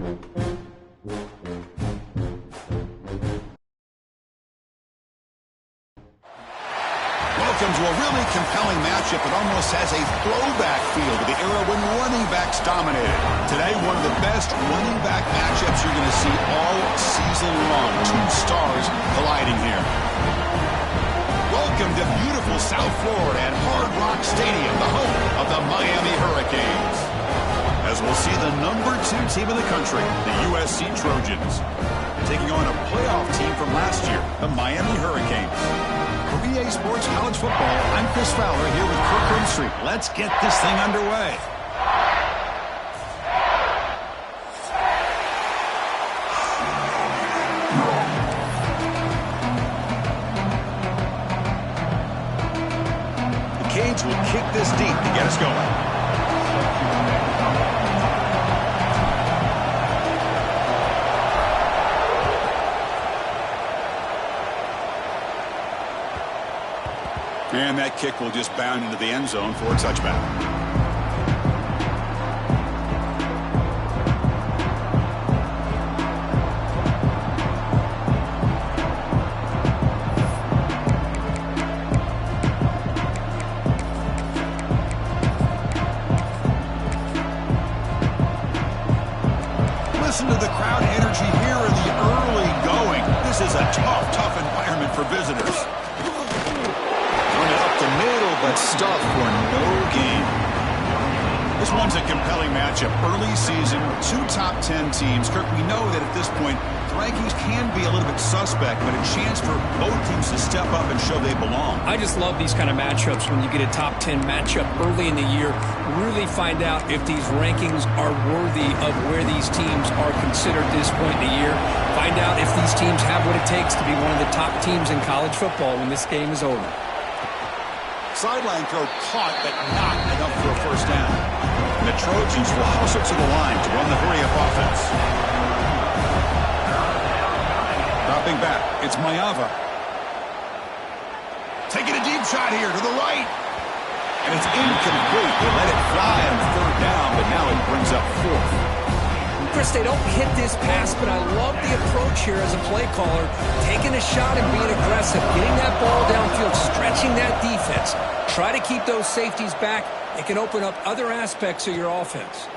Welcome to a really compelling matchup that almost has a throwback feel to the era when running backs dominated. Today, one of the best running back matchups you're going to see all season long. Two stars colliding here. Welcome to beautiful South Florida and Hard Rock Stadium, the home of the Miami Hurricanes. As we'll see the #2 team in the country, the USC Trojans, taking on a playoff team from last year, the Miami Hurricanes. For EA Sports College Football, I'm Chris Fowler here with Kirk Herbstreit. Let's get this thing underway. The Canes will kick this deep to get us going. And that kick will just bound into the end zone for a touchback. Listen to the crowd energy here in the early going. This is a tough environment for visitors. The middle, but stuff for no gain. This one's a compelling matchup. Early season, two top 10 teams. Kirk, we know that at this point, the rankings can be a little bit suspect, but a chance for both teams to step up and show they belong. I just love these kind of matchups when you get a top 10 matchup early in the year. Really find out if these rankings are worthy of where these teams are considered at this point in the year. Find out if these teams have what it takes to be one of the top teams in college football when this game is over. Sideline throw caught, but not enough for a first down. And the Trojans will hustle to the line to run the hurry-up offense. Dropping back, it's Mayava. Taking a deep shot here to the right. And it's incomplete. They let it fly on third down, but now it brings up fourth. Chris, they don't hit this pass, but I love the approach here as a play caller. Taking a shot and being aggressive, getting that ball downfield, stretching that defense. Try to keep those safeties back. It can open up other aspects of your offense.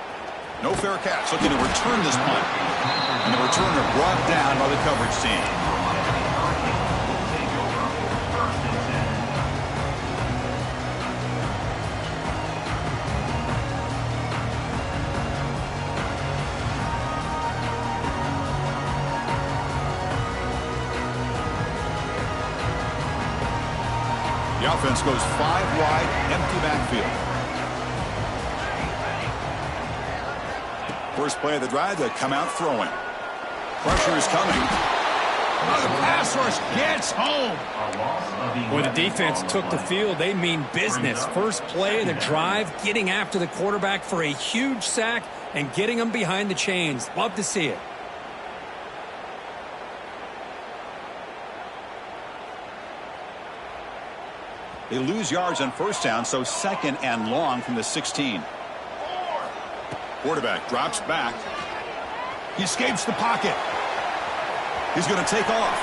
No fair catch. Looking to return this punt. And the returner brought down by the coverage team. The offense goes 5 wide, empty backfield. First play of the drive to come out throwing. Pressure is coming. Oh, the pass rush gets home. Boy, the defense took the field. They mean business. First play of the drive, getting after the quarterback for a huge sack and getting him behind the chains. Love to see it. They lose yards on first down, so second and long from the 16. Quarterback drops back. He escapes the pocket. He's going to take off.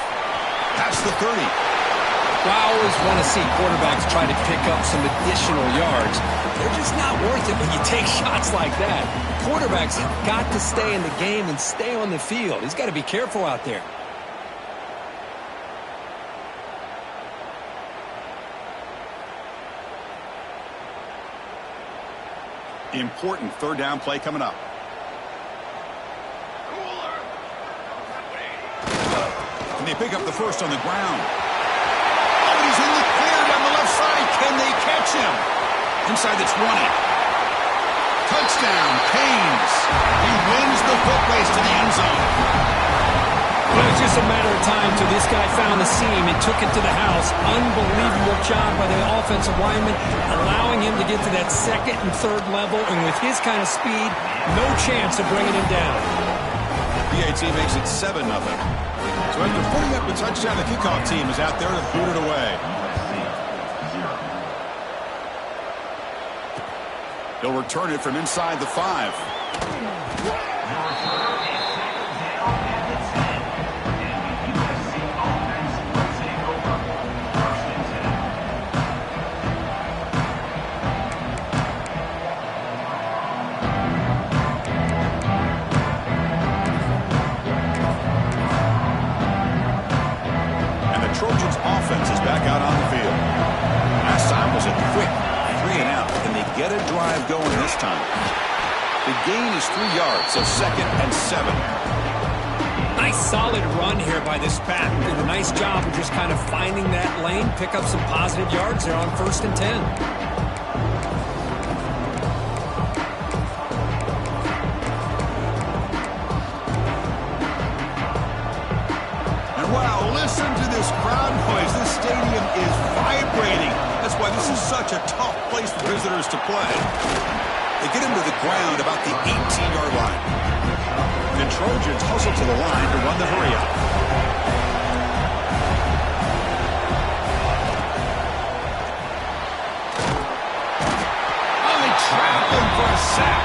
Past the 30. Well, I always want to see quarterbacks try to pick up some additional yards. They're just not worth it when you take shots like that. Quarterbacks have got to stay in the game and stay on the field. He's got to be careful out there. Important third down play coming up. Can they pick up the first on the ground? Oh, he's in the clear down the left side. Can they catch him? Inside the 20. Touchdown, Canes. He wins the foot race to the end zone. Well, it was just a matter of time till this guy found the seam and took it to the house. Unbelievable job by the offensive lineman, allowing him to get to that second and third level. And with his kind of speed, no chance of bringing him down. PAT makes it 7-0. So after putting up a touchdown, the kickoff team is out there to boot it away. They'll return it from inside the 5. The gain is 3 yards, so 2nd and 7. Nice solid run here by this back. Did a nice job of just kind of finding that lane, pick up some positive yards there on 1st and 10. And wow, listen to this crowd noise. This stadium is vibrating. That's why this is such a tough place for visitors to play. They get him to the ground about the 18-yard line. The Trojans hustle to the line to run the hurry-up. Oh, they trap him for a sack.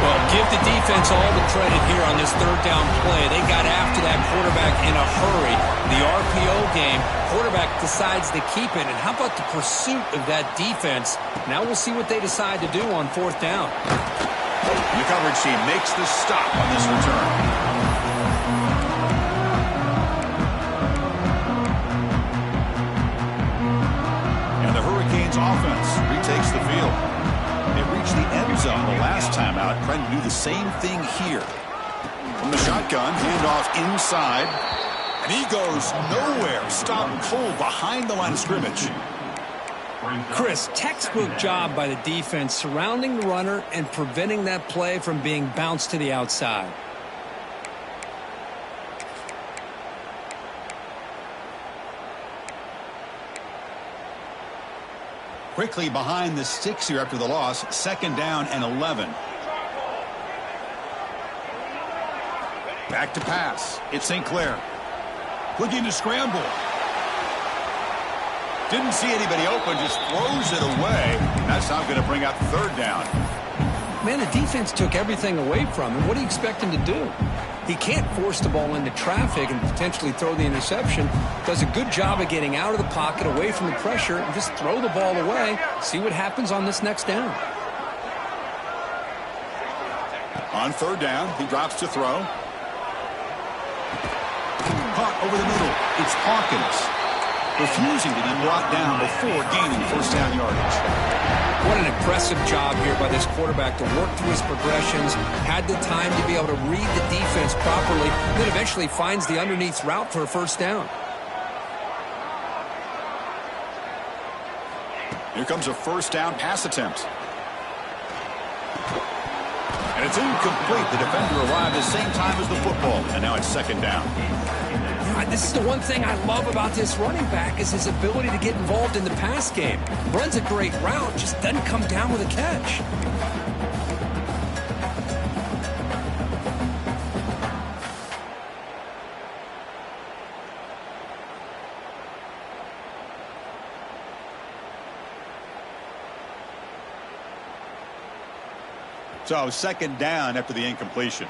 Well, give the defense all the credit here on this 3rd down play. They got after that quarterback in a hurry. The RPO game, quarterback decides to keep it. And how about the pursuit of that defense? Now we'll see what they decide to do on 4th down. The coverage team makes the stop on this return. And the Hurricanes offense retakes the field. They reached the end zone the last time out, trying to do the same thing here. From the shotgun, handoff inside. And he goes nowhere. Stop cold behind the line of scrimmage. Chris, textbook job by the defense surrounding the runner and preventing that play from being bounced to the outside. Quickly behind the sticks here after the loss. 2nd down and 11. Back to pass. It's St. Clair. Looking to scramble. Didn't see anybody open, just throws it away. That's not going to bring up 3rd down. Man, the defense took everything away from him. What do you expect him to do? He can't force the ball into traffic and potentially throw the interception. Does a good job of getting out of the pocket, away from the pressure, and just throw the ball away. See what happens on this next down. On 3rd down, he drops to throw. Caught over the middle. It's Hawkins. Refusing to be brought down before gaining 1st down yardage. What an impressive job here by this quarterback to work through his progressions, had the time to be able to read the defense properly, then eventually finds the underneath route for a 1st down. Here comes a 1st down pass attempt. And it's incomplete. The defender arrived at the same time as the football, and now it's 2nd down. This is the one thing I love about this running back is his ability to get involved in the pass game. Runs a great route, just doesn't come down with a catch. So 2nd down after the incompletion.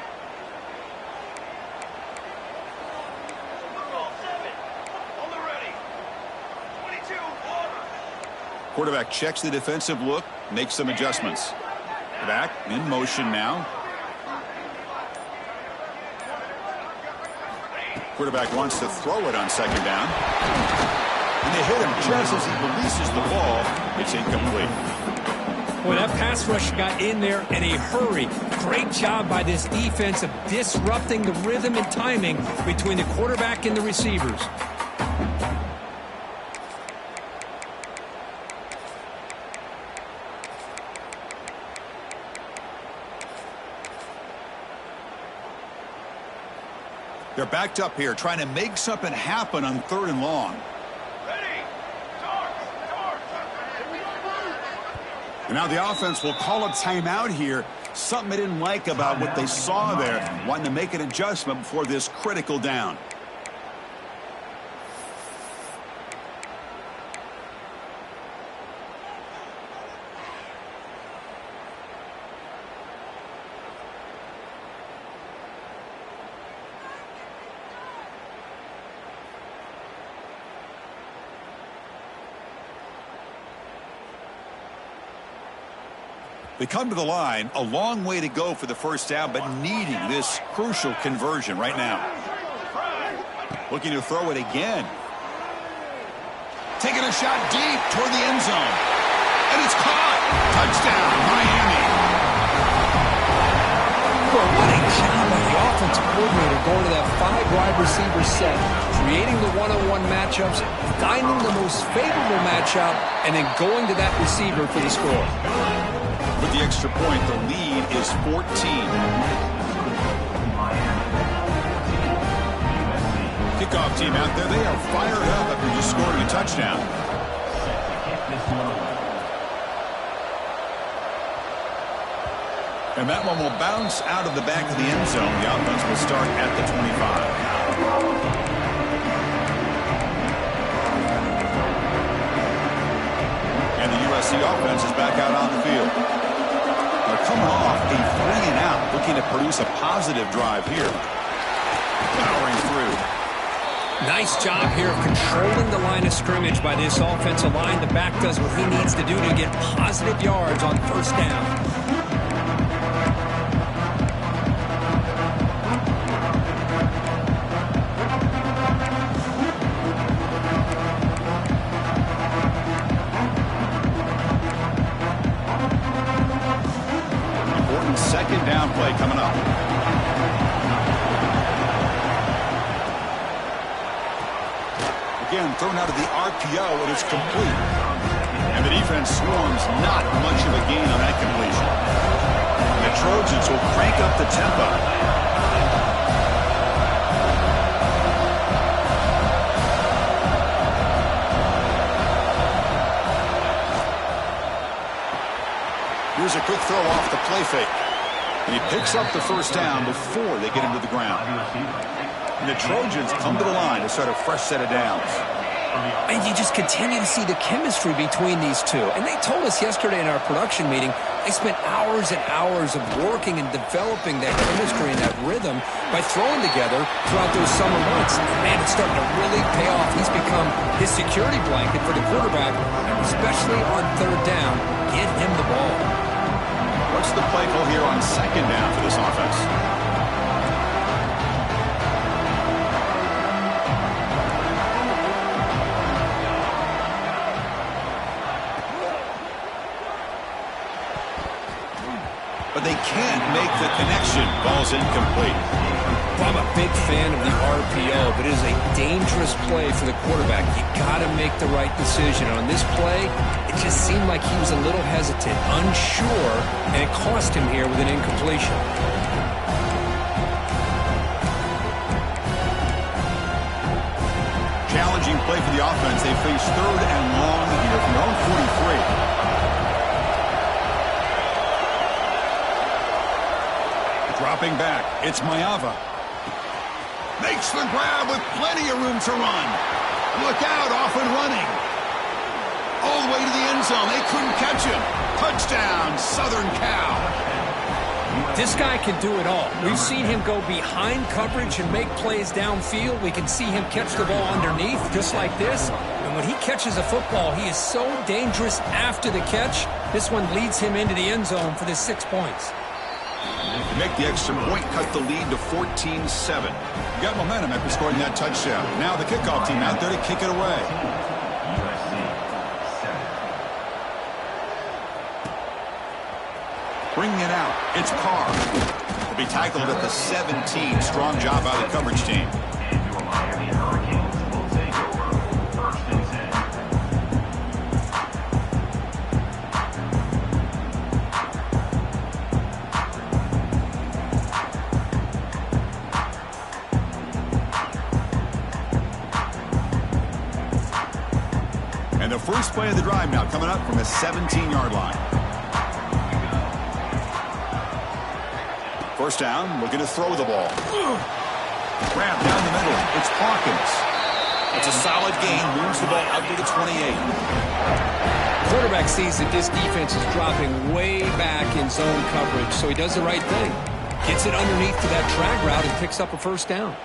Quarterback checks the defensive look, makes some adjustments. Back in motion now. Quarterback wants to throw it on 2nd down. And they hit him just as he releases the ball. It's incomplete. Boy, that pass rush got in there in a hurry. Great job by this defense of disrupting the rhythm and timing between the quarterback and the receivers. They're backed up here, trying to make something happen on 3rd and long. And now the offense will call a timeout here. Something they didn't like about what they saw there. Wanting to make an adjustment before this critical down. They come to the line, a long way to go for the 1st down, but needing this crucial conversion right now. Looking to throw it again. Taking a shot deep toward the end zone. And it's caught. Touchdown, Miami. Boy, what a job by the offensive coordinator going to that 5-wide receiver set, creating the one-on-one matchups, finding the most favorable matchup, and then going to that receiver for the score. With the extra point, the lead is 14. Kickoff team out there, they are fired up after just scoring a touchdown. And that one will bounce out of the back of the end zone. The offense will start at the 25. And the USC offense is back out on the field. They're coming off a 3-and-out, looking to produce a positive drive here. Powering through. Nice job here of controlling the line of scrimmage by this offensive line. The back does what he needs to do to get positive yards on first down. Second down play coming up. Again, thrown out of the RPO, and it's complete. And the defense swarms, not much of a gain on that completion. And the Trojans will crank up the tempo. Here's a quick throw off the play fake. And he picks up the first down before they get into the ground. And the Trojans come to the line to start a fresh set of downs. And you just continue to see the chemistry between these two. And they told us yesterday in our production meeting, they spent hours and hours of working and developing that chemistry and that rhythm by throwing together throughout those summer months. And man, it's starting to really pay off. He's become his security blanket for the quarterback, especially on third down. Get him the ball. What's the play call here on second down for this offense? But they can't make the connection. Ball's incomplete. Well, I'm a big fan of the RPO, but it is a dangerous play for the quarterback. You got to make the right decision. On this play, it just seemed like he was a little hesitant, unsure, and it cost him here with an incompletion. Challenging play for the offense. They face third and long here from their own 43. Dropping back, it's Mayava. Makes the grab with plenty of room to run. Look out, off and running. All the way to the end zone. They couldn't catch him. Touchdown, Southern Cal. This guy can do it all. We've seen him go behind coverage and make plays downfield. We can see him catch the ball underneath, just like this. And when he catches a football, he is so dangerous after the catch. This one leads him into the end zone for the 6 points. To make the extra point, cut the lead to 14-7. Got momentum after scoring that touchdown. Now the kickoff team out there to kick it away. Bringing it out, it's Carr. Will be tackled at the 17. Strong job by the coverage team. The first play of the drive now coming up from the 17-yard line. First down, looking to throw the ball. Grab down the middle. It's Hawkins. It's a solid gain. Moves the ball out to the 28. Quarterback sees that this defense is dropping way back in zone coverage, so he does the right thing. Gets it underneath to that drag route and picks up a first down.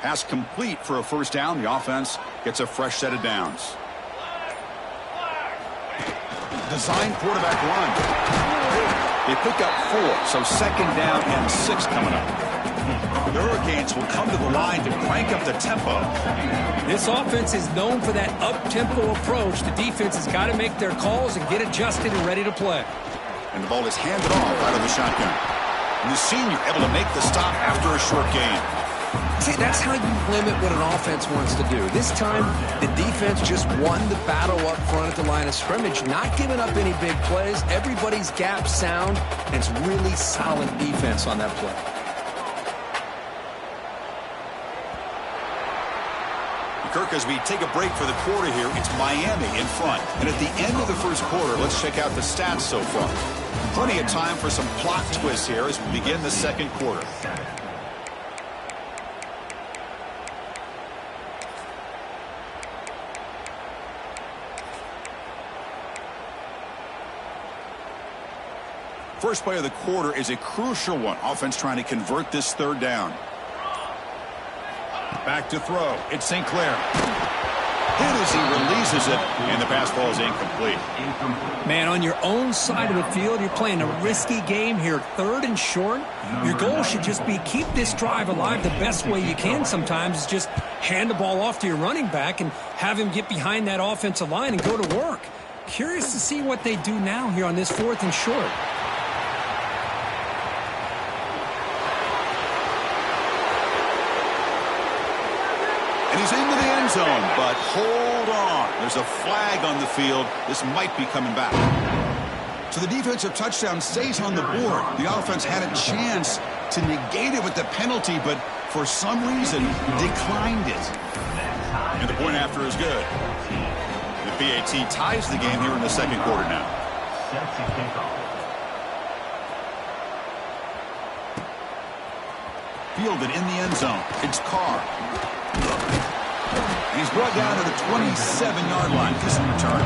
Pass complete for a first down. The offense gets a fresh set of downs. Design quarterback run. They pick up 4, so second down and 6 coming up. The Hurricanes will come to the line to crank up the tempo. This offense is known for that up-tempo approach. The defense has got to make their calls and get adjusted and ready to play. And the ball is handed off out of the shotgun. And the senior able to make the stop after a short gain. See, that's how you limit what an offense wants to do. This time, the defense just won the battle up front at the line of scrimmage, not giving up any big plays. Everybody's gap sound, and it's really solid defense on that play. Kirk, as we take a break for the quarter here, it's Miami in front. And at the end of the first quarter, let's check out the stats so far. Plenty of time for some plot twists here as we begin the second quarter. First play of the quarter is a crucial one. Offense trying to convert this third down. Back to throw. It's St. Clair. Hit as he releases it, and the pass ball is incomplete. Man, on your own side of the field, you're playing a risky game here. Third and short. Your goal should just be keep this drive alive the best way you can sometimes is just hand the ball off to your running back and have him get behind that offensive line and go to work. Curious to see what they do now here on this 4th and short. And he's into the end zone, but hold on. There's a flag on the field. This might be coming back. So the defensive touchdown stays on the board. The offense had a chance to negate it with the penalty, but for some reason declined it. And the point after is good. The PAT ties the game here in the second quarter now. Fielded in the end zone. It's Carr. He's brought down to the 27-yard line. Kiss and return.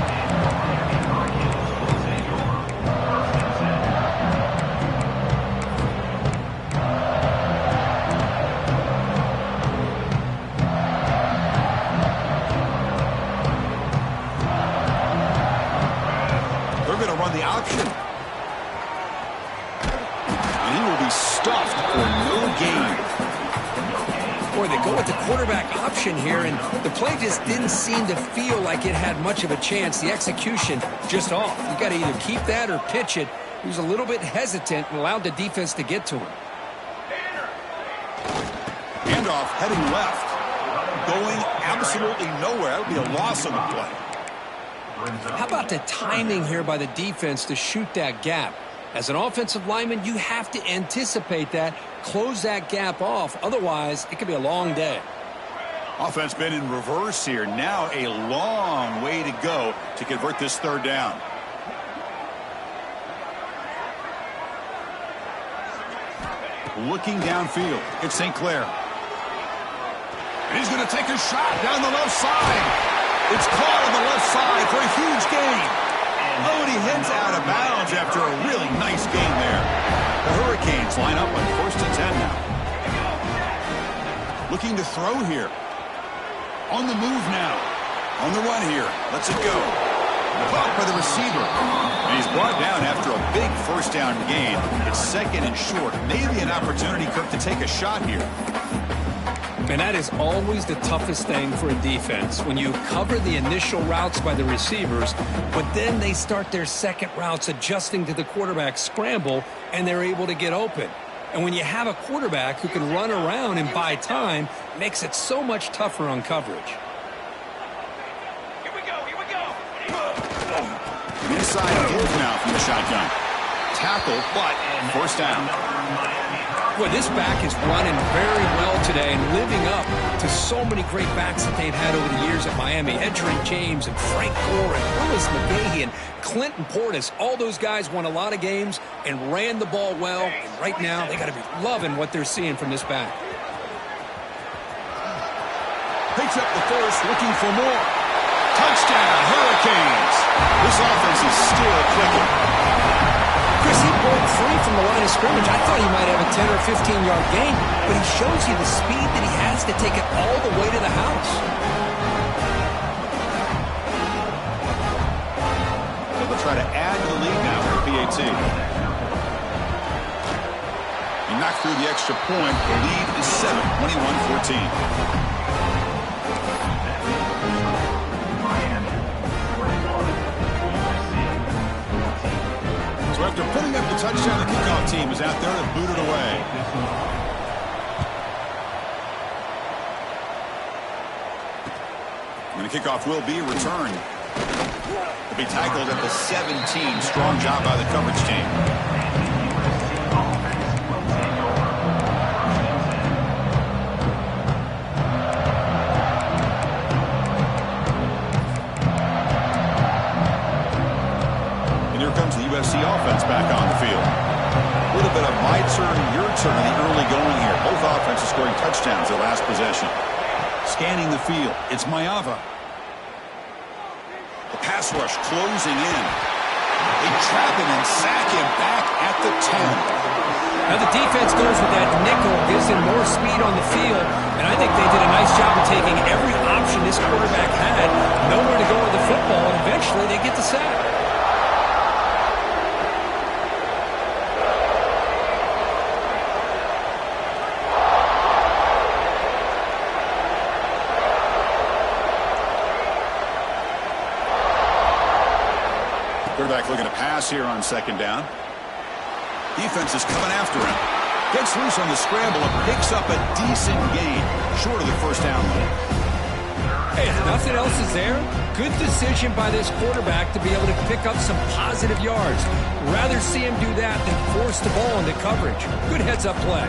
They're going to run the option. And he will be stuffed for no gain. Boy, they go with the quarterback option here, and the play just didn't seem to feel like it had much of a chance. The execution just off. You got to either keep that or pitch it. He was a little bit hesitant and allowed the defense to get to him. Handoff heading left. Going absolutely nowhere. That would be a loss on the play. How about the timing here by the defense to shoot that gap? As an offensive lineman, you have to anticipate that, close that gap off. Otherwise, it could be a long day. Offense been in reverse here. Now a long way to go to convert this third down. Looking downfield. It's St. Clair. And he's going to take a shot down the left side. It's caught on the left side for a huge gain. Oh, and he heads out of bounds after a really nice game there. The Hurricanes line up on 1st and 10 now. Looking to throw here. On the move now. On the run here. Lets it go. Caught by the receiver. And he's brought down after a big first down gain. It's second and short. Maybe an opportunity, Kirk, to take a shot here. And that is always the toughest thing for a defense, when you cover the initial routes by the receivers, but then they start their second routes adjusting to the quarterback scramble, and they're able to get open. And when you have a quarterback who can run around and buy time, it makes it so much tougher on coverage. Here we go. Inside give now from the shotgun. Tackle, but first down. Well, this back is running very well today and living up to so many great backs that they've had over the years at Miami. Edgerrin James and Frank Gore and Willis McGahee and Clinton Portis. All those guys won a lot of games and ran the ball well. And right now, they got to be loving what they're seeing from this back. Picks up the first, looking for more. Touchdown, Hurricanes. This offense is still clicking. Chris, he broke free from the line of scrimmage. I thought he might have a 10 or 15-yard gain, but he shows you the speed that he has to take it all the way to the house. They'll try to add to the lead now for PAT. And knocked through the extra point. The lead is 7, 21-14. So after putting up the touchdown, the kickoff team is out there to boot it away. And the kickoff will be returned. Will be tackled at the 17. Strong job by the coverage team. And here comes the USC offense back on the field. A little bit of my turn, your turn in the early going here. Both offenses scoring touchdowns their last possession. Scanning the field, it's Mayava. The pass rush closing in. They trap him and sack him back at the 10. Now the defense goes with that nickel, gives him more speed on the field, and I think they did a nice job of taking every option this quarterback had, nowhere to go with the football, and eventually they get the sack. Quarterback looking to pass here on second down. Defense is coming after him. Gets loose on the scramble and picks up a decent gain. Short of the first down line. Hey, if nothing else is there, good decision by this quarterback to be able to pick up some positive yards. Rather see him do that than force the ball into coverage. Good heads-up play.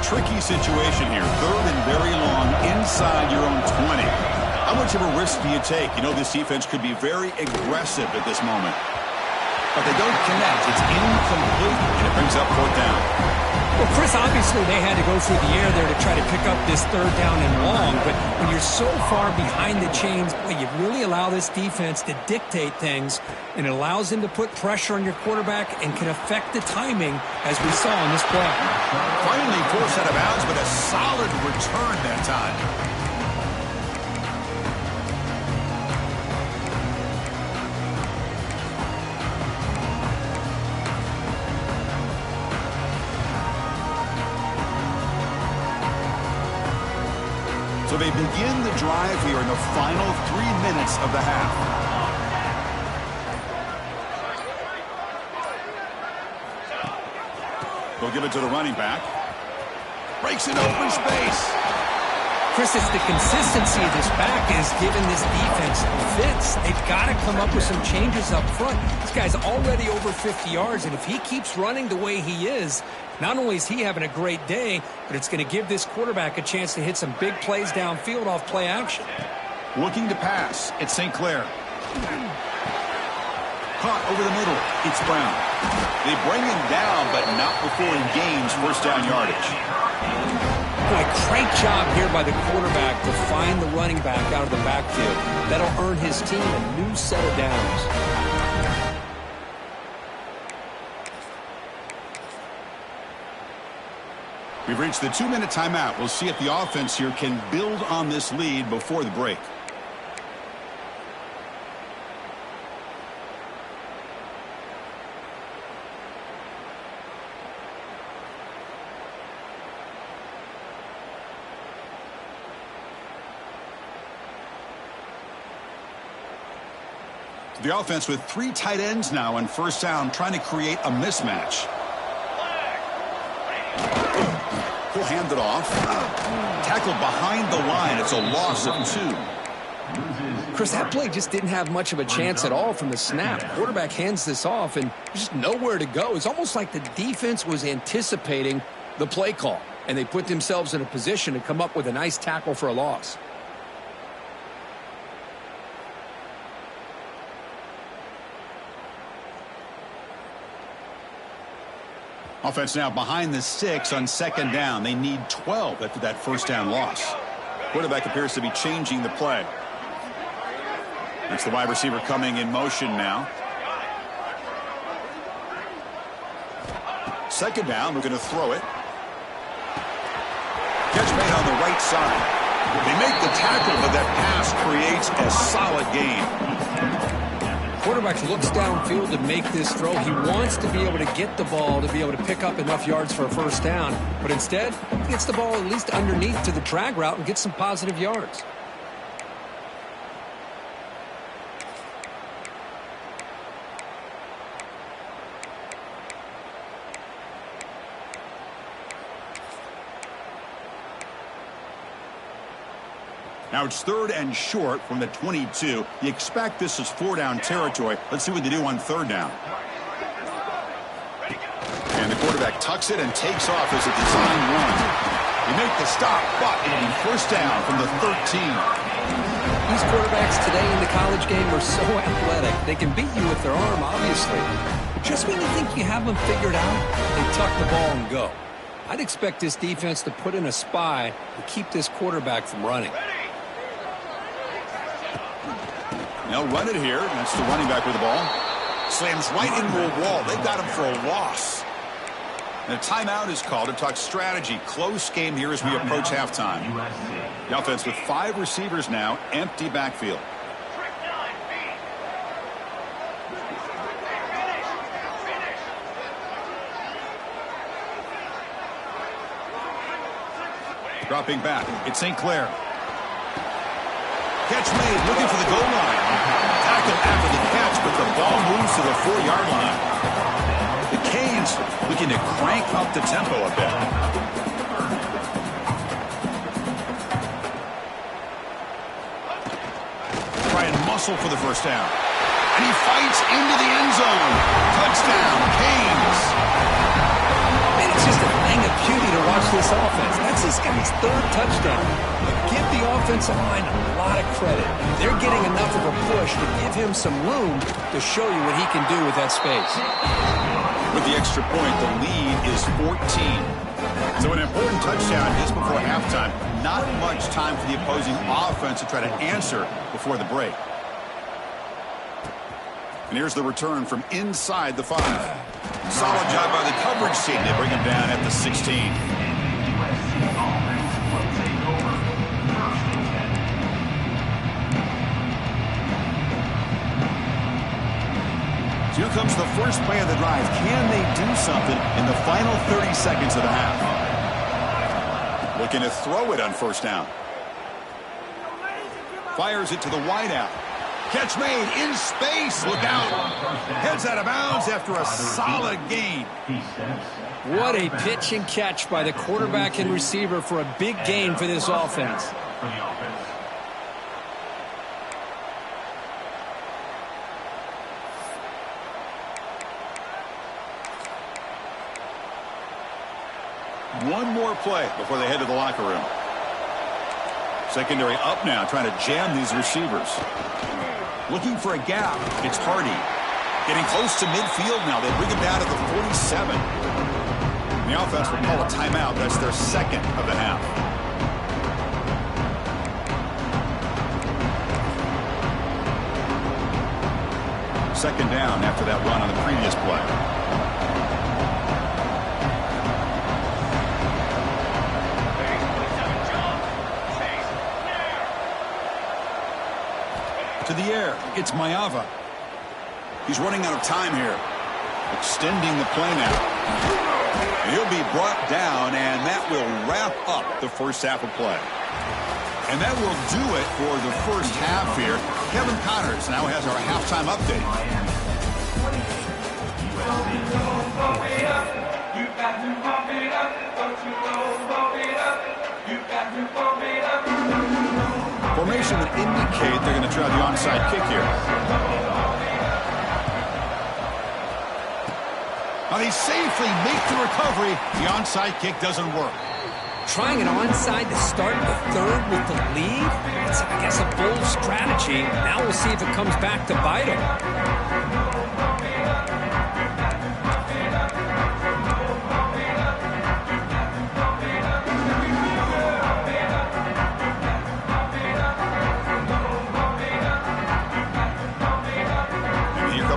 Tricky situation here. Third and very long inside your own 20. How much of a risk do you take? You know this defense could be very aggressive at this moment. But they don't connect. It's incomplete, and it brings up fourth down. Well, Chris, obviously they had to go through the air there to try to pick up this third down and long, but when you're so far behind the chains, boy, you really allow this defense to dictate things, and it allows them to put pressure on your quarterback and can affect the timing, as we saw in this play. Finally forced out of bounds, but a solid return that time. So they begin the drive here in the final 3 minutes of the half. They'll give it to the running back. Breaks in open space. Chris, it's the consistency of this back is giving this defense fits. They've got to come up with some changes up front. This guy's already over 50 yards, and if he keeps running the way he is, not only is he having a great day, but it's going to give this quarterback a chance to hit some big plays downfield off play action. Looking to pass. It's St. Clair. Caught over the middle. It's Brown. They bring him down, but not before he gains first down yardage. Boy, great job here by the quarterback to find the running back out of the backfield. That'll earn his team a new set of downs. We've reached the 2-minute timeout. We'll see if the offense here can build on this lead before the break. The offense with 3 tight ends now on first down, trying to create a mismatch. He'll hand it off. Tackled behind the line. It's a loss of 2. Chris, that play just didn't have much of a chance at all from the snap. Quarterback hands this off, and there's just nowhere to go. It's almost like the defense was anticipating the play call, and they put themselves in a position to come up with a nice tackle for a loss. Offense now behind the 6 on second down. They need 12 after that first down loss. Quarterback appears to be changing the play. That's the wide receiver coming in motion now. Second down, we're going to throw it. Catch made on the right side. They make the tackle, but that pass creates a solid gain. Quarterback looks downfield to make this throw. He wants to be able to get the ball to be able to pick up enough yards for a first down. But instead, he gets the ball at least underneath to the drag route and gets some positive yards. Now it's 3rd and short from the 22. You expect this is 4-down territory. Let's see what they do on 3rd down. And the quarterback tucks it and takes off as a design run. They make the stop, but it'll be 1st down from the 13. These quarterbacks today in the college game are so athletic. They can beat you with their arm, obviously. Just when you think you have them figured out, they tuck the ball and go. I'd expect this defense to put in a spy to keep this quarterback from running. They'll run it here. That's the running back with the ball. Slams right into a wall. They got him for a loss. And a timeout is called to talk strategy. Close game here as we approach halftime. The offense with 5 receivers now. Empty backfield. Dropping back. It's St. Clair. Catch made, looking for the goal line. Tackle after the catch, but the ball moves to the 4-yard line. The Canes looking to crank up the tempo a bit. Try and muscle for the 1st down. And he fights into the end zone. Touchdown, Canes. Man, it's just a thing of beauty to watch this offense. That's this guy's 3rd touchdown. Give the offensive line a lot of credit. They're getting enough of a push to give him some room to show you what he can do with that space. With the extra point, the lead is 14. So an important touchdown just before halftime. Not much time for the opposing offense to try to answer before the break. And here's the return from inside the 5. Solid job by the coverage team. They bring him down at the 16. Here comes the first play of the drive. Can they do something in the final 30 seconds of the half? Looking to throw it on 1st down. Fires it to the wideout. Catch made in space. Look out. Heads out of bounds after a solid gain. What a pitch and catch by the quarterback and receiver for a big gain for this offense. One more play before they head to the locker room. Secondary up now, trying to jam these receivers. Looking for a gap. It's Hardy. Getting close to midfield now. They bring him down to the 47. And the offense will call a timeout. That's their 2nd of the half. Second down after that run on the previous play. To the air, it's Maeva. He's running out of time here. Extending the play now. He'll be brought down, and that will wrap up the 1st half of play. And that will do it for the 1st half here. Kevin Connors now has our halftime update. Formation would indicate they're going to try the onside kick here. Now they safely make the recovery. The onside kick doesn't work. Trying an onside to start the 3rd with the lead? It's, I guess, a bold strategy. Now we'll see if it comes back to bite them.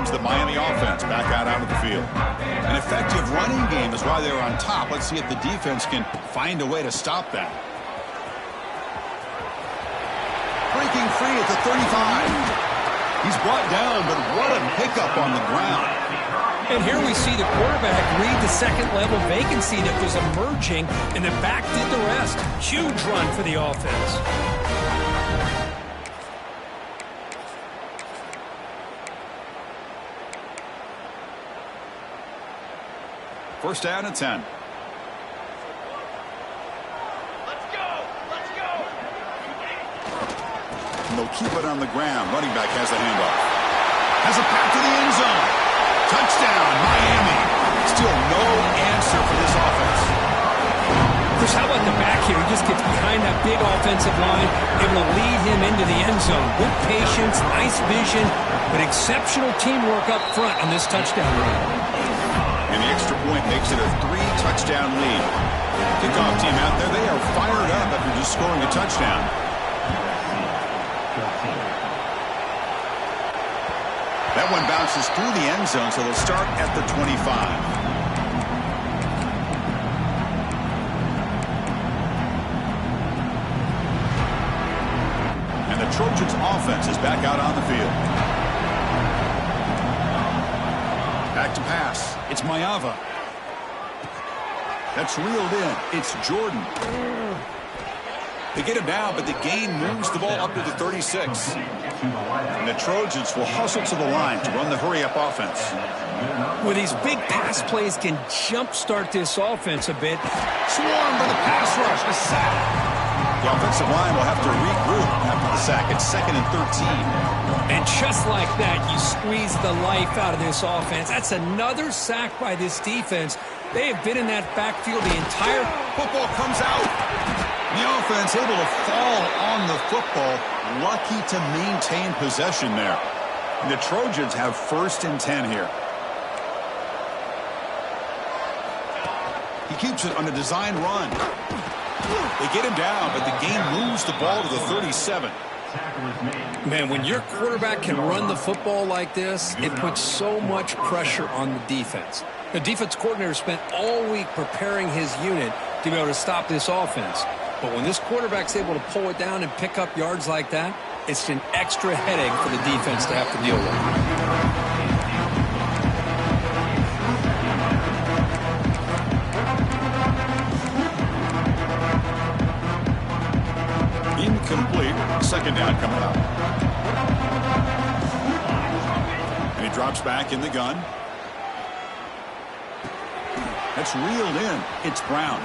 The Miami offense back out onto the field. An effective running game is why they're on top. Let's see if the defense can find a way to stop that. breaking free at the 35. He's brought down, but what a pickup on the ground. And here we see the quarterback read the second-level vacancy that was emerging, and the back did the rest. Huge run for the offense. First down and 10. And they'll keep it on the ground. Running back has the handoff. Has a pass to the end zone. Touchdown, Miami. Still no answer for this offense. Chris, how about the back here? He just gets behind that big offensive line, able to lead him into the end zone. Good patience, nice vision, but exceptional teamwork up front on this touchdown run. And the extra point makes it a 3-touchdown lead. Kickoff team out there, they are fired up after just scoring a touchdown. That one bounces through the end zone, so they'll start at the 25. And the Trojans' offense is back out on the field. Back to pass. It's Mayava. That's reeled in. It's Jordan. They get him down, but the gain moves the ball up to the 36. And the Trojans will hustle to the line to run the hurry-up offense. Well, these big pass plays can jumpstart this offense a bit. Swarm for the pass rush. A sack. The offensive line will have to regroup after the sack. It's 2nd and 13. And just like that, you squeeze the life out of this offense. That's another sack by this defense. They have been in that backfield the entire... Football comes out. The offense able to fall on the football. Lucky to maintain possession there. And the Trojans have 1st and 10 here. He keeps it on a design run. They get him down, but the game moves the ball to the 37. Man, when your quarterback can run the football like this, it puts so much pressure on the defense. The defense coordinator spent all week preparing his unit to be able to stop this offense. But when this quarterback's able to pull it down and pick up yards like that, it's an extra headache for the defense to have to deal with. Incomplete. 2nd down coming up. And he drops back in the gun. That's reeled in. It's Brown.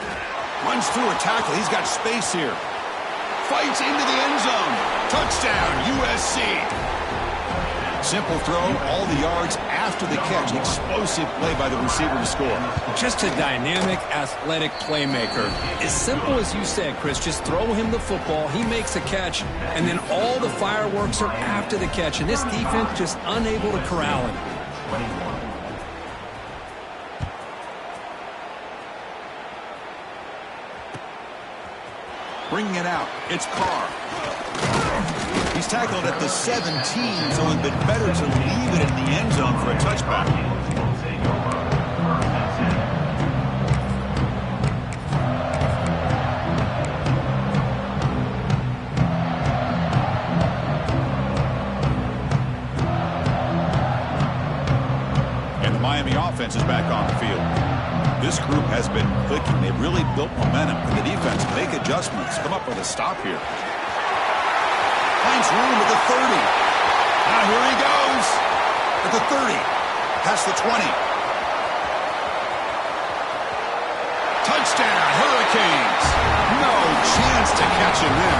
Runs through a tackle. He's got space here. Fights into the end zone. Touchdown, USC. Simple throw, all the yards after the catch. Explosive play by the receiver to score. Just a dynamic, athletic playmaker. As simple as you said, Chris, just throw him the football, he makes a catch, and then all the fireworks are after the catch. And this defense just unable to corral him. Bringing it out, it's Carr. He's tackled at the 17, so it'd been better to leave it in the end zone for a touchback. And the Miami offense is back on the field. This group has been clicking. They've really built momentum. And the defense make adjustments. Come up with a stop here. Finds room at the 30. Now here he goes. At the 30. Past the 20. Touchdown, Hurricanes. No chance to catch him there.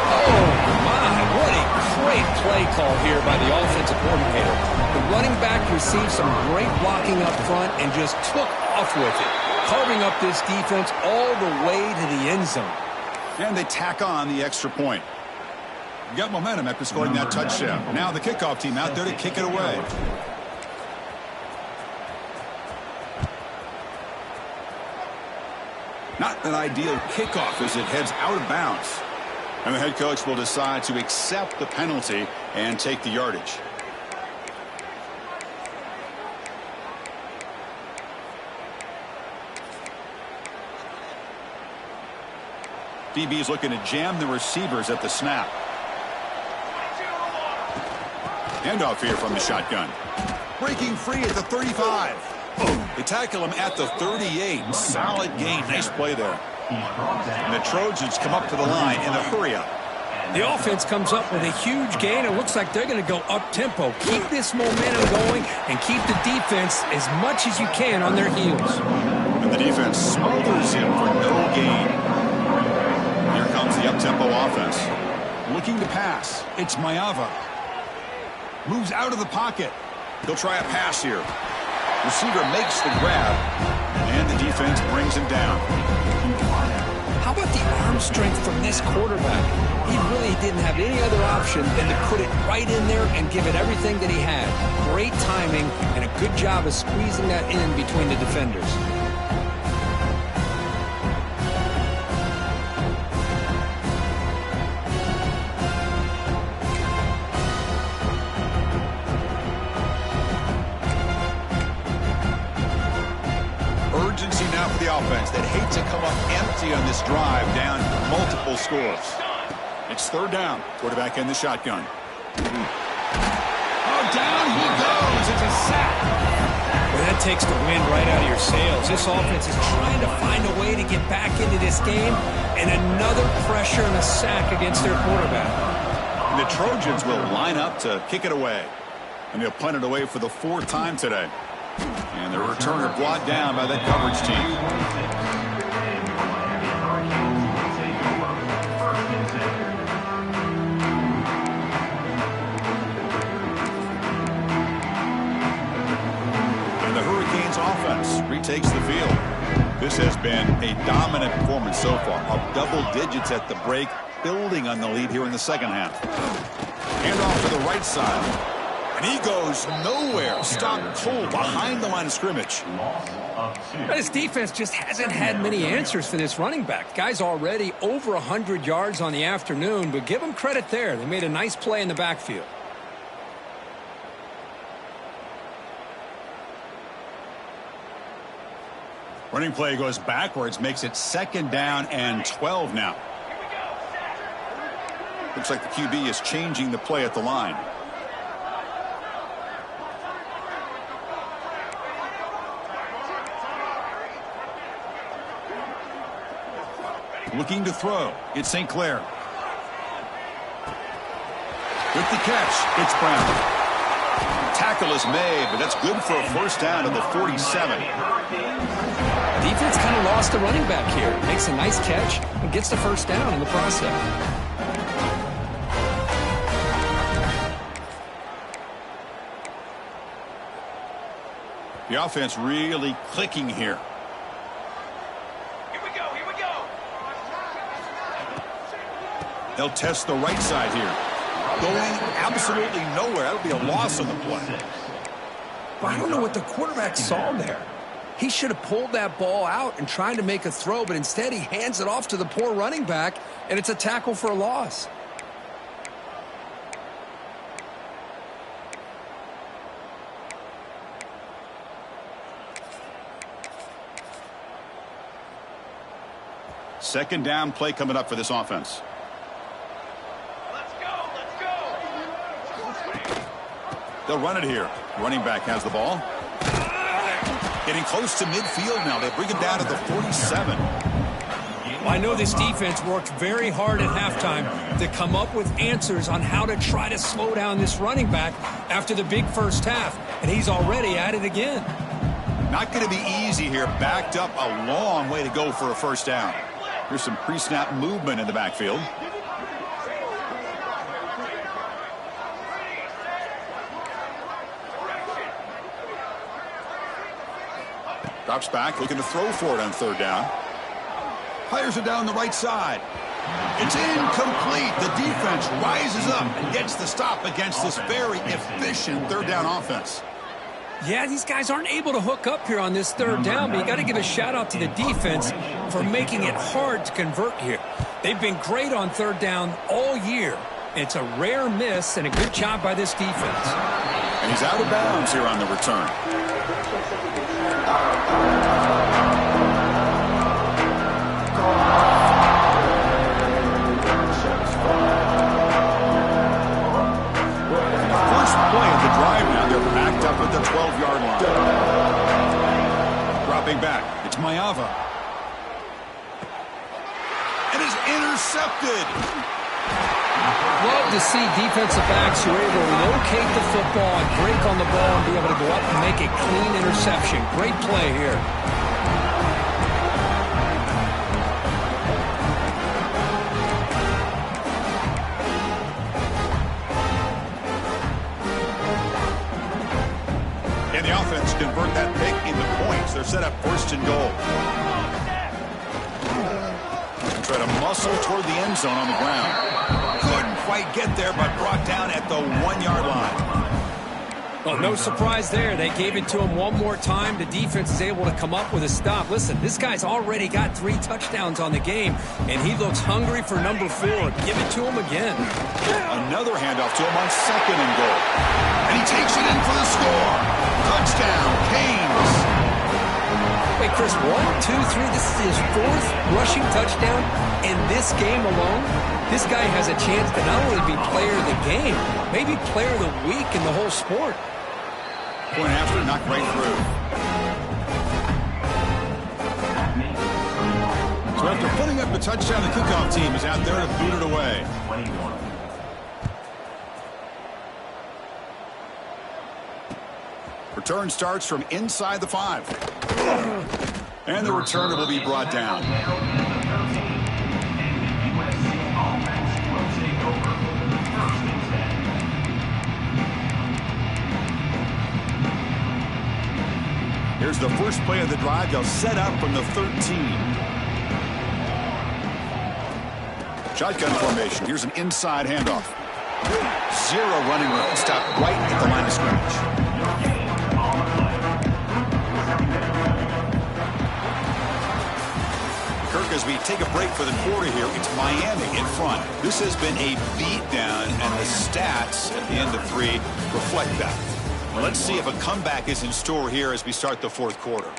Oh, my. What a great play call here by the offensive coordinator. The running back received some great blocking up front and just took off with it, carving up this defense all the way to the end zone. And they tack on the extra point. Got momentum after scoring that touchdown. Now the kickoff team out there to kick it away. Not an ideal kickoff as it heads out of bounds. And the head coach will decide to accept the penalty and take the yardage. DB's looking to jam the receivers at the snap. Handoff here from the shotgun. Breaking free at the 35. They tackle him at the 38. Solid gain. Nice play there. And the Trojans come up to the line in a hurry-up. The offense comes up with a huge gain. It looks like they're going to go up-tempo. Keep this momentum going and keep the defense as much as you can on their heels. And the defense smothers him for no gain. Here comes the up-tempo offense. Looking to pass. It's Mayava. Moves out of the pocket. He'll try a pass here. Receiver makes the grab, and the defense brings him down. How about the arm strength from this quarterback? He really didn't have any other option than to put it right in there and give it everything that he had. Great timing and a good job of squeezing that in between the defenders. Urgency now for the offense that hates to come up empty on this drive, down multiple scores. It's third down. Quarterback in the shotgun. Oh, down he goes. It's a sack. Well, that takes the wind right out of your sails. This offense is trying to find a way to get back into this game, and another pressure and a sack against their quarterback. And the Trojans will line up to kick it away. And they'll punt it away for the fourth time today. And the returner brought down by that coverage team. And the Hurricanes offense retakes the field. This has been a dominant performance so far, up double digits at the break, building on the lead here in the second half. Handoff to the right side. And he goes nowhere. Stopped cold behind the line of scrimmage. But his defense just hasn't had many answers for this running back. Guy's already over 100 yards on the afternoon, but give him credit there. They made a nice play in the backfield. Running play goes backwards, makes it second down and 12 now. Looks like the QB is changing the play at the line. Looking to throw. It's St. Clair. With the catch, it's Brown. Tackle is made, but that's good for a first down to the 47. Defense kind of lost the running back here. Makes a nice catch and gets the first down in the process. The offense really clicking here. They'll test the right side here. Going absolutely nowhere. That'll be a loss on the play. But I don't know what the quarterback saw there. He should have pulled that ball out and tried to make a throw, but instead he hands it off to the poor running back, and it's a tackle for a loss. Second down play coming up for this offense. They'll run it here. Running back has the ball. Getting close to midfield now. They bring him down to the 47. Well, I know this defense worked very hard at halftime to come up with answers on how to try to slow down this running back after the big first half, and he's already at it again. Not going to be easy here. Backed up a long way to go for a first down. Here's some pre-snap movement in the backfield. Drops back, looking to throw for it on third down. Fires it down the right side. It's incomplete. The defense rises up and gets the stop against this very efficient third down offense. Yeah, these guys aren't able to hook up here on this third down, but you got to give a shout out to the defense for making it hard to convert here. They've been great on third down all year. It's a rare miss and a good job by this defense. And he's out of bounds here on the return. first play of the drive now. They're backed up at the 12-yard line. Dropping back. It's Maeva. It is intercepted. Love to see defensive backs who are able to locate the football and break on the ball and be able to go up and make a clean interception. Great play here. And the offense convert that pick into points. They're set up first and goal. Try to muscle toward the end zone on the ground. Couldn't quite get there, but brought down at the 1-yard line. Well, no surprise there. They gave it to him one more time. The defense is able to come up with a stop. Listen, this guy's already got 3 touchdowns on the game, and he looks hungry for number 4. Give it to him again. Another handoff to him on second and goal. And he takes it in for the score. Touchdown, Canes. Wait, Chris, 1, 2, 3. This is his 4th rushing touchdown in this game alone. This guy has a chance to not only be player of the game, maybe player of the week in the whole sport. Point after, knocked right through. So after putting up the touchdown, the kickoff team is out there to boot it away. Return starts from inside the 5. And the returner will be brought down. Here's the first play of the drive. They'll set up from the 13. Shotgun formation. Here's an inside handoff. 0 running room. Stop right at the line of scrimmage. As we take a break for the quarter here, it's Miami in front. This has been a beatdown, and the stats at the end of 3 reflect that. Let's see if a comeback is in store here as we start the 4th quarter.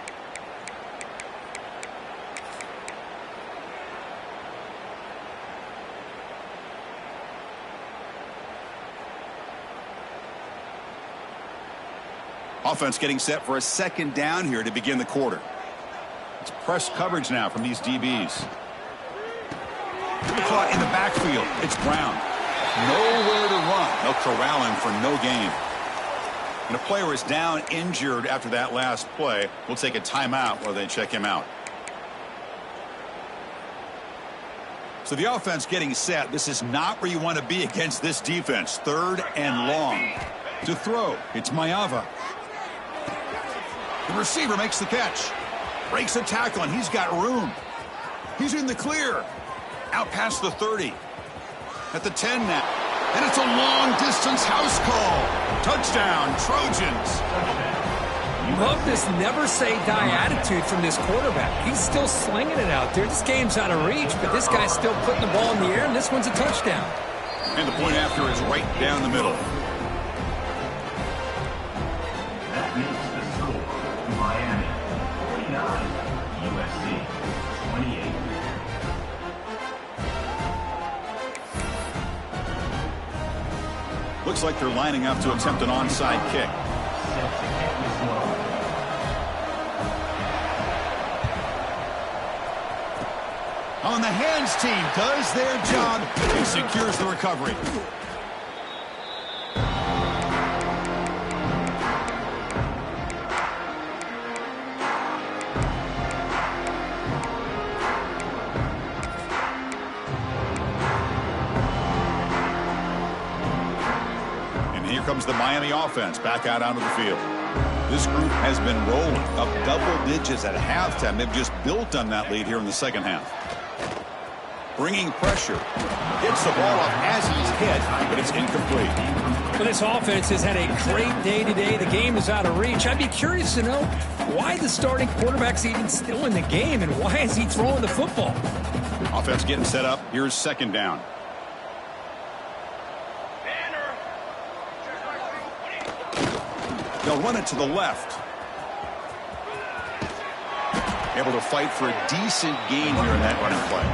Offense getting set for a second down here to begin the quarter. It's press coverage now from these DBs. Caught in the backfield. It's Brown. Nowhere to run. They'll corral him for no gain. And a player is down injured after that last play. We'll take a timeout while they check him out. So the offense getting set. This is not where you want to be against this defense. 3rd and long. To throw. It's Maeva. The receiver makes the catch. Breaks a tackle, and he's got room. He's in the clear. Out past the 30. At the 10 now. And it's a long-distance house call. Touchdown, Trojans. Love this never-say-die attitude from this quarterback. He's still slinging it out there. This game's out of reach, but this guy's still putting the ball in the air, and this one's a touchdown. And the point after is right down the middle. That makes the score Miami 49, USC 28. Looks like they're lining up to attempt an onside kick. On the hands team does their job and secures the recovery. Comes the Miami offense back out onto the field. This group has been rolling up double digits at halftime. They've just built on that lead here in the second half. Bringing pressure. Gets the ball up as he's hit, but it's incomplete. Well, this offense has had a great day today. The game is out of reach. I'd be curious to know why the starting quarterback's even still in the game, and why is he throwing the football? Offense getting set up. Here's second down. They'll run it to the left. Able to fight for a decent gain here in that running play.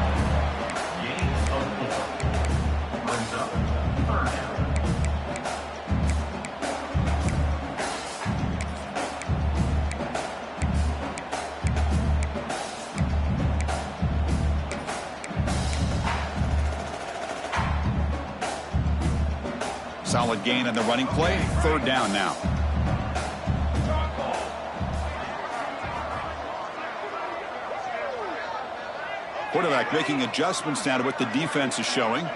solid gain on the running play. Third down now. Quarterback making adjustments now to what the defense is showing.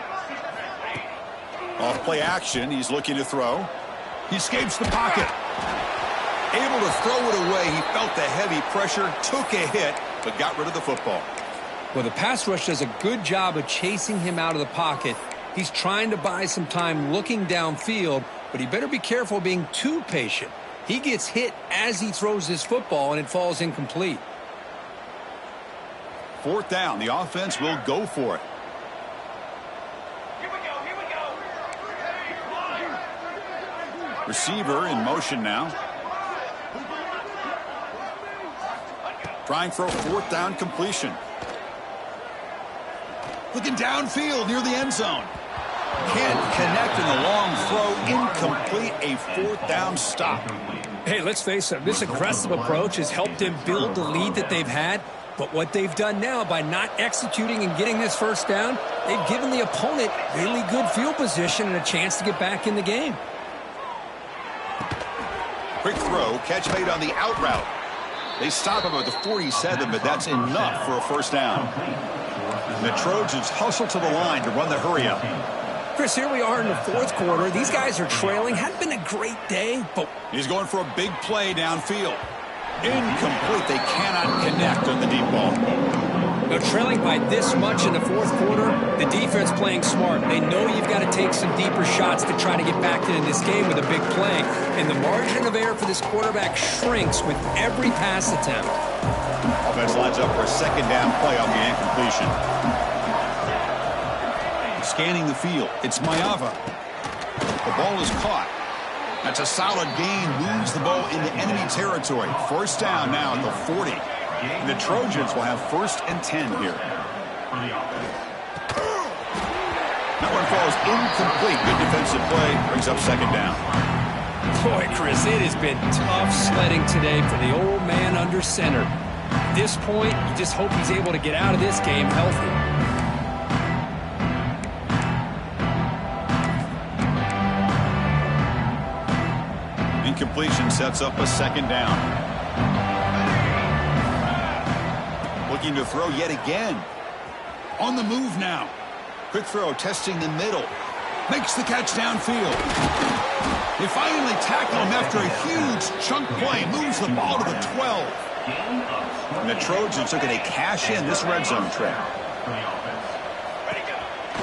Off play action, he's looking to throw. He escapes the pocket. Able to throw it away. He felt the heavy pressure, took a hit, but got rid of the football. Well, the pass rush does a good job of chasing him out of the pocket. He's trying to buy some time looking downfield, but he better be careful being too patient. He gets hit as he throws his football, and it falls incomplete. Fourth down, the offense will go for it. Here we go. Receiver in motion now. Trying for a fourth down completion. Looking downfield near the end zone. Can't connect in the long throw. Incomplete, a fourth down stop. Hey, let's face it, this aggressive approach has helped them build the lead that they've had. But what they've done now by not executing and getting this first down, they've given the opponent really good field position and a chance to get back in the game. Quick throw, catch made on the out route. They stop him at the 47, but that's enough for a first down. The Trojans hustle to the line to run the hurry up. Chris, here we are in the fourth quarter. These guys are trailing. Hadn't been a great day, but He's going for a big play downfield. Incomplete. They cannot connect on the deep ball. they're trailing by this much in the fourth quarter. The defense playing smart. They know you've got to take some deeper shots to try to get back into this game with a big play. And the margin of error for this quarterback shrinks with every pass attempt. Offense lines up for a second down play on the incompletion. Scanning the field. It's Mayava. The ball is caught. That's a solid gain. Moves the ball into enemy territory. First down now at the 40. And the Trojans will have 1st and 10 here. That one falls incomplete. Good defensive play. Brings up second down. Boy, Chris, it has been tough sledding today for the old man under center. At this point, you just hope he's able to get out of this game healthy. Incompletion sets up a second down. Looking to throw yet again. On the move now. Quick throw, testing the middle. Makes the catch downfield. They finally tackle him after a huge chunk play. Moves the ball to the 12. And the Trojans looking to cash in this red zone trap.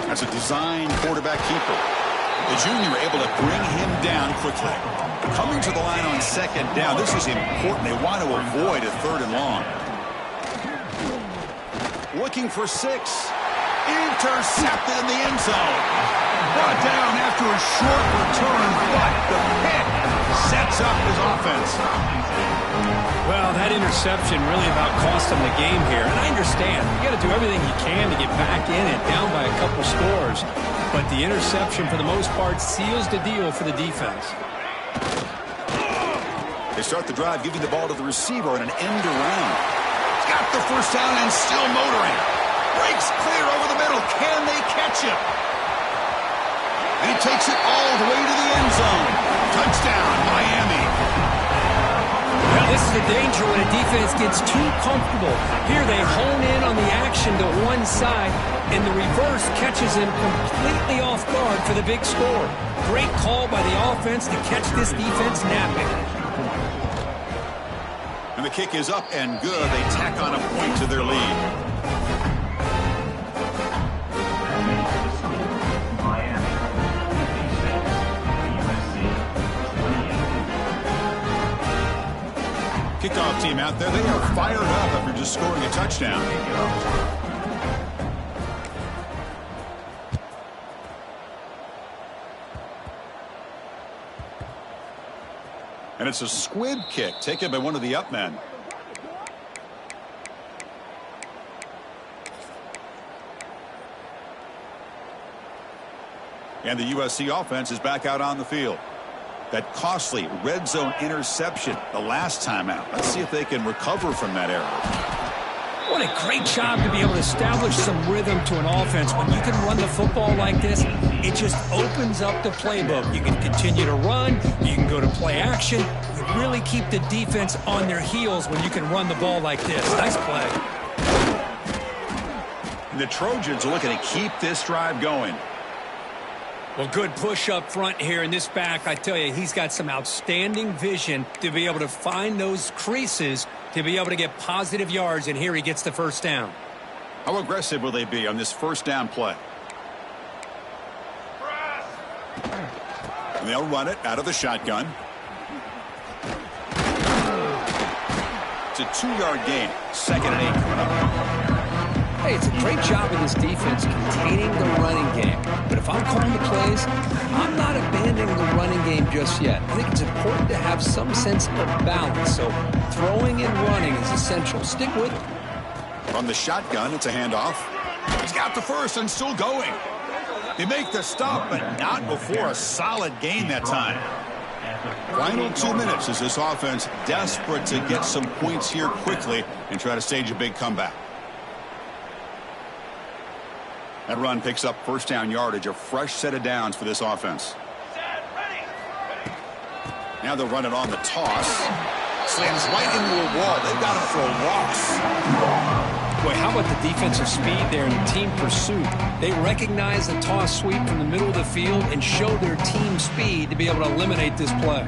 That's a design quarterback keeper. The junior able to bring him down quickly. Coming to the line on second down. This is important. They want to avoid a 3rd and long. Looking for 6. Intercepted in the end zone. Brought down after a short return, but the pick sets up his offense. Well, that interception really about cost them the game here. And I understand. You got to do everything you can to get back in it, down by a couple scores. But the interception, for the most part, seals the deal for the defense. They start the drive, giving the ball to the receiver in an end around. He's got the first down and still motoring. Breaks clear over the middle. Can they catch him? And he takes it all the way to the end zone. Touchdown, Miami. Well, this is the danger when a defense gets too comfortable. Here they hone in on the action to one side, and the reverse catches him completely off guard for the big score. Great call by the offense to catch this defense napping. And the kick is up and good. They tack on a point to their lead. Kickoff team out there. They are fired up after just scoring a touchdown. And it's a squib kick taken by one of the up men. And the USC offense is back out on the field. That costly red zone interception the last time out. Let's see if they can recover from that error. What a great job to be able to establish some rhythm to an offense. When you can run the football like this, it just opens up the playbook. You can continue to run. You can go to play action. You really keep the defense on their heels when you can run the ball like this. Nice play. The Trojans are looking to keep this drive going. Well, good push up front here in this back. I tell you, he's got some outstanding vision to be able to find those creases to be able to get positive yards, and here he gets the first down. How aggressive will they be on this first down play? And they'll run it out of the shotgun. It's a 2-yard gain. 2nd and 8 coming up. Hey, it's a great job of this defense containing the running game. But if I'm calling the plays, I'm not abandoning the running game just yet. I think it's important to have some sense of balance. So throwing and running is essential. Stick with it. From the shotgun, it's a handoff. He's got the first and still going. They make the stop, but not before a solid gain that time. Final 2 minutes as this offense desperate to get some points here quickly and try to stage a big comeback. That run picks up first down yardage, a fresh set of downs for this offense. Now they'll run it on the toss. Slams right into a wall. They've got him for a loss. Boy, how about the defensive speed there in team pursuit? They recognize the toss sweep from the middle of the field and show their team speed to be able to eliminate this play.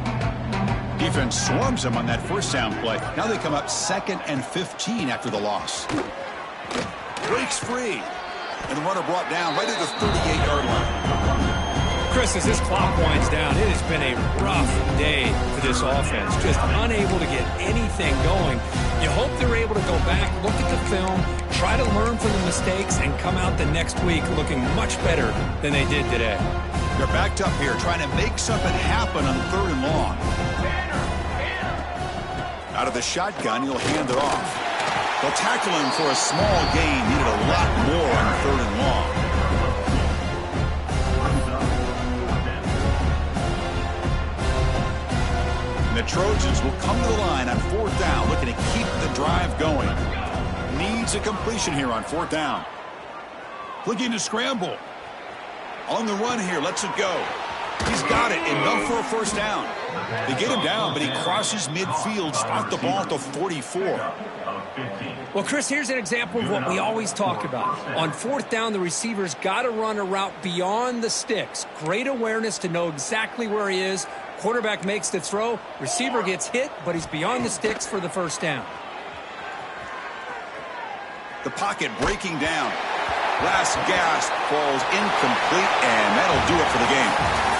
Defense swarms them on that first down play. Now they come up 2nd and 15 after the loss. Breaks free. And the runner brought down right at the 38-yard line. Chris, as this clock winds down, it has been a rough day for this offense. Just unable to get anything going. You hope they're able to go back, look at the film, try to learn from the mistakes, and come out the next week looking much better than they did today. They're backed up here trying to make something happen on 3rd and long. Out of the shotgun, he'll hand it off. They'll tackle him for a small gain. Needed a lot more on 3rd and long. And the Trojans will come to the line on 4th down, looking to keep the drive going. Needs a completion here on 4th down. Looking to scramble. On the run here, lets it go. He's got it, enough for a first down. They get him down, but he crosses midfield, spot the ball at the 44. Well, Chris, here's an example of what we always talk about. On 4th down, the receiver's got to run a route beyond the sticks. Great awareness to know exactly where he is. Quarterback makes the throw. Receiver gets hit, but he's beyond the sticks for the first down. The pocket breaking down. Last gasp falls incomplete, and that'll do it for the game.